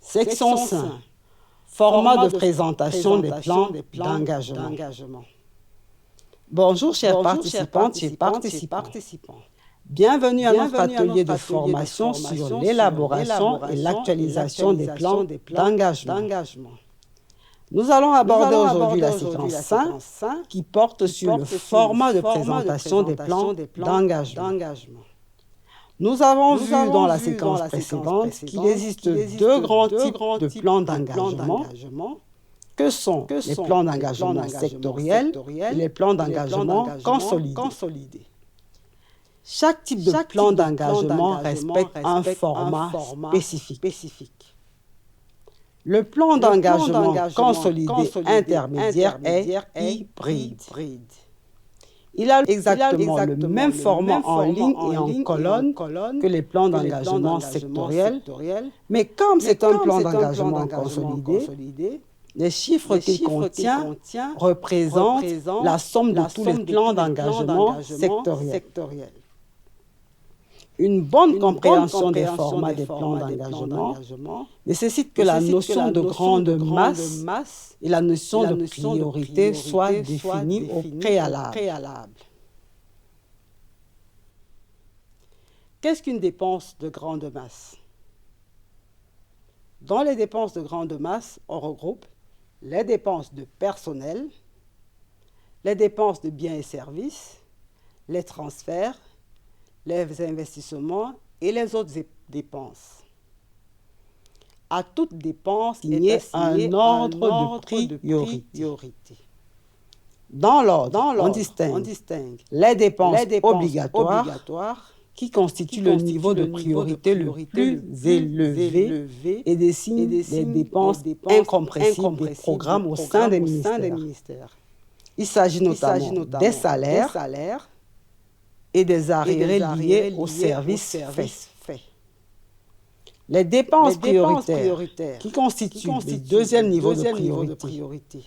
Section 5. Format de présentation des plans d'engagement. Bonjour chers participantes et participants. Bienvenue à notre atelier de formation sur l'élaboration et l'actualisation des plans d'engagement. Nous allons aborder aujourd'hui la séquence 5 qui porte sur le format de présentation des plans d'engagement. Nous avons vu dans la séquence précédente qu'il existe deux grands types de plans d'engagement que sont les plans d'engagement sectoriels et les plans d'engagement consolidés. Chaque type de plan d'engagement respecte un format spécifique. Le plan d'engagement consolidé intermédiaire est hybride. Il a exactement le même format en ligne et en colonne que les plans d'engagement sectoriels, mais comme c'est un plan d'engagement consolidé, les chiffres qu'il contient représentent la somme de tous les plans d'engagement sectoriels. Une bonne compréhension des formats des plans d'engagement nécessite que la notion de grande masse et la notion de priorité soient définies au préalable. Qu'est-ce qu'une dépense de grande masse? Dans les dépenses de grande masse, on regroupe les dépenses de personnel, les dépenses de biens et services, les transferts, les investissements et les autres dépenses. À toute dépense, il y a un ordre de priorité. Dans l'ordre, on distingue les dépenses obligatoires qui constituent le niveau de priorité le plus élevé et dessinent les dépenses incompressibles des programmes au sein des ministères. Il s'agit notamment des salaires et des arriérés liés aux services faits. Les dépenses prioritaires qui constituent le deuxième niveau de priorité.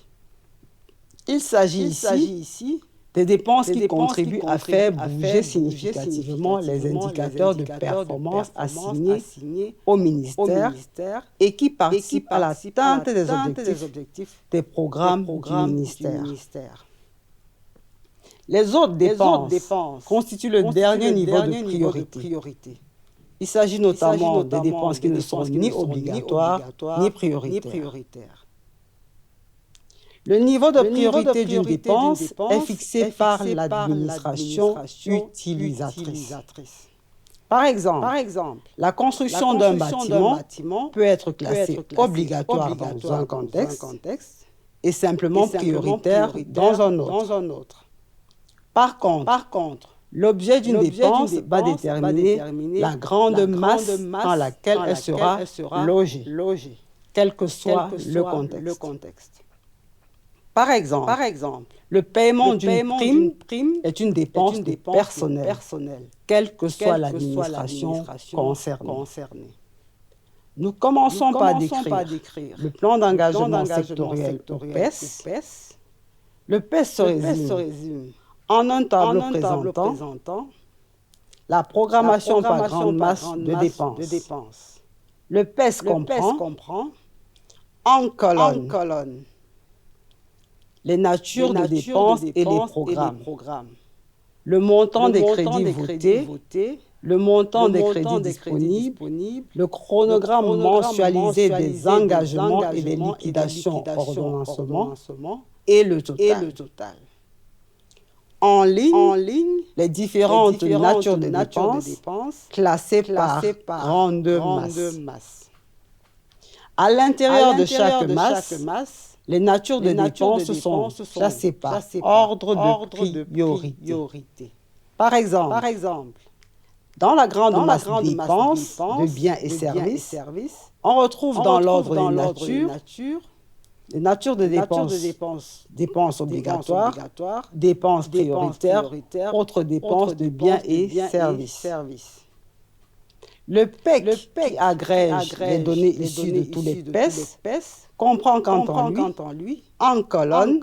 Il s'agit ici des dépenses qui contribuent à faire bouger significativement les indicateurs de performance assignés au ministère et qui participent à l'atteinte des objectifs des programmes du ministère. Les autres dépenses constituent le dernier niveau de priorité. Il s'agit notamment des dépenses qui ne sont ni obligatoires ni prioritaires. Le niveau de priorité d'une dépense est fixé par l'administration utilisatrice. Par exemple, la construction d'un bâtiment peut être classée obligatoire dans un contexte et simplement prioritaire dans un autre. Par contre, l'objet d'une dépense va déterminer la grande masse dans laquelle elle sera logée, quel que soit le contexte. Par exemple, le paiement d'une prime est une dépense de personnel, quelle que soit l'administration concernée. Nous commençons par décrire le plan d'engagement sectoriel au PES. Le PES se résume en un tableau présentant la programmation par grande masse de dépenses. Le PES comprend en colonne les natures de dépenses et les programmes, le montant des crédits votés, le montant des crédits disponibles, le chronogramme mensualisé des engagements et des liquidations ordonnancement et le total. En ligne, les différentes natures de dépenses classées par grande masse. À l'intérieur de chaque masse, les natures de dépenses sont classées par ordre de priorité. Par exemple, dans la grande masse de dépenses de biens et services, on retrouve dans l'ordre des natures de dépenses obligatoires, dépenses prioritaires, autres dépenses de biens et services. Le PEC qui agrège les données issues de tous les PES comprend quant à lui, en colonne,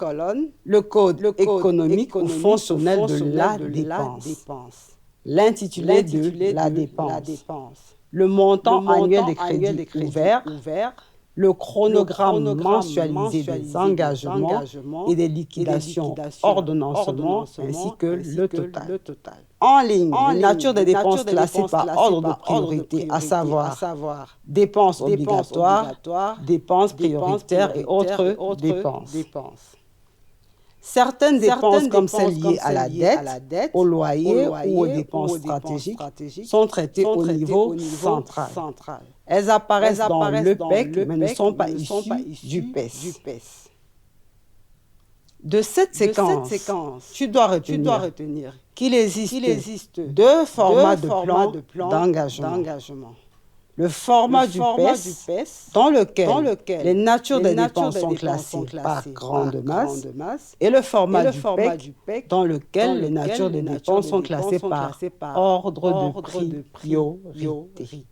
le code économique ou fonctionnel de la dépense, l'intitulé de la dépense, le montant annuel des crédits ouverts, le chronogramme mensualisé des engagements et des liquidations ordonnancement ainsi que le total. En ligne, les natures des dépenses classées par ordre de priorité, à savoir dépenses obligatoires, dépenses prioritaires et autres dépenses. Certaines dépenses, comme celles liées à la dette, au loyer ou aux dépenses stratégiques, sont traitées au niveau central. Elles apparaissent dans l'EPEC, mais ne sont pas issues du PES. De cette séquence, tu dois retenir qu'il existe deux formats de plan d'engagement. Le format du PES, dans lequel les natures des dépenses sont classées par grande masse, et le format du PEC, dans lequel les natures des dépenses sont classées par ordre de priorité.